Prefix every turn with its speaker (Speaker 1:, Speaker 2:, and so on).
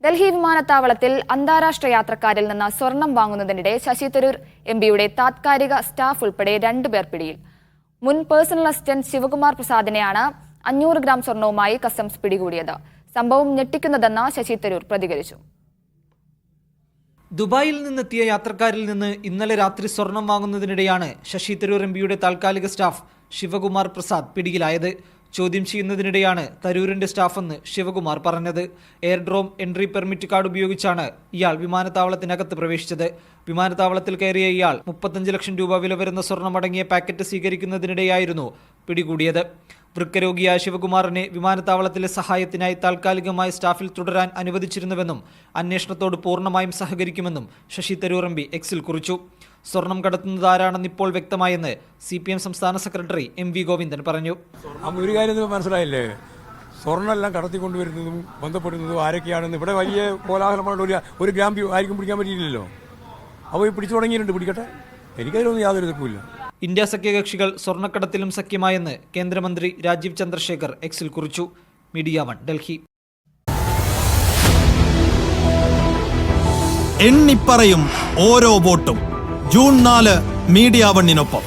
Speaker 1: ഡൽഹി വിമാനത്താവളത്തിൽ അന്താരാഷ്ട്ര യാത്രക്കാരിൽ നിന്ന് സ്വർണം വാങ്ങുന്നതിനിടെ ശശി തരൂർ എംപിയുടെ താത്കാലിക സ്റ്റാഫ് ഉൾപ്പെടെ 2 പേർ പിടിയിൽ. മുൻ പേഴ്സണൽ അസിസ്റ്റന്റ് ശിവകുമാർ പ്രസാദിനെയാണ് 500 ഗ്രാം സ്വർണവുമായി കസ്റ്റംസ് പിടികൂടിയത്. സംഭവം ഞെട്ടിക്കുന്നതെന്ന് ശശി തരൂർ പ്രതികരിച്ചു.
Speaker 2: ദുബായിൽ നിന്നെത്തിയ യാത്രക്കാരിൽ നിന്ന് ഇന്നലെ രാത്രി സ്വർണം വാങ്ങുന്നതിനിടെയാണ് ശശി തരൂർ എംപിയുടെ താൽക്കാലിക സ്റ്റാഫ് ശിവകുമാർ പ്രസാദ് പിടിയിലായത്. ചോദ്യം ചെയ്യുന്നതിനിടെയാണ് തരൂരിന്റെ സ്റ്റാഫെന്ന് ശിവകുമാർ പറഞ്ഞത്. എയർഡ്രോം എൻട്രി പെർമിറ്റ് കാർഡ് ഉപയോഗിച്ചാണ് ഇയാൾ വിമാനത്താവളത്തിനകത്ത് പ്രവേശിച്ചത്. വിമാനത്താവളത്തിൽ കയറിയ ഇയാൾ 35 ലക്ഷം രൂപ വില വരുന്ന സ്വർണമടങ്ങിയ പാക്കറ്റ് സ്വീകരിക്കുന്നതിനിടെയായിരുന്നു പിടികൂടിയത്. വൃക്കരോഗിയായ ശിവകുമാറിനെ വിമാനത്താവളത്തിലെ സഹായത്തിനായി താൽക്കാലികമായി സ്റ്റാഫിൽ തുടരാൻ അനുവദിച്ചിരുന്നുവെന്നും അന്വേഷണത്തോട് പൂർണ്ണമായും സഹകരിക്കുമെന്നും ശശി തരൂർ എംപി എക്സിൽ കുറിച്ചു. സ്വർണം കടത്തുന്നത് ആരാണെന്ന് ഇപ്പോൾ വ്യക്തമായെന്ന് CPM സംസ്ഥാന സെക്രട്ടറി MV ഗോവിന്ദൻ പറഞ്ഞു.
Speaker 3: ഒരു കാര്യം മനസ്സിലായില്ലേ, സ്വർണ്ണമെല്ലാം കടത്തിക്കൊണ്ടുവരുന്നതും ബന്ധപ്പെടുന്നതും ആരൊക്കെയാണെന്ന് ഇവിടെ വലിയ കോലാഹലമായിട്ട് ഒരു ഗ്രാം ആർക്കും പിടിക്കാൻ പറ്റിയില്ലല്ലോ. അപ്പോൾ പിടിച്ചു തുടങ്ങിയിട്ടുണ്ട്, പിടിക്കട്ടെ, എനിക്കതിലൊന്നും യാതൊരു എതിർപ്പുമില്ല.
Speaker 2: ഇന്ത്യ സഖ്യകക്ഷികൾ സ്വർണ്ണക്കടത്തിലും സഖ്യമായെന്ന് കേന്ദ്രമന്ത്രി രാജീവ് ചന്ദ്രശേഖർ എക്സിൽ കുറിച്ചു. മീഡിയ 1 ഡൽഹി.
Speaker 4: എണ്ണിപ്പറയും ഓരോ വോട്ടും. June 4 media 1-നൊപ്പം.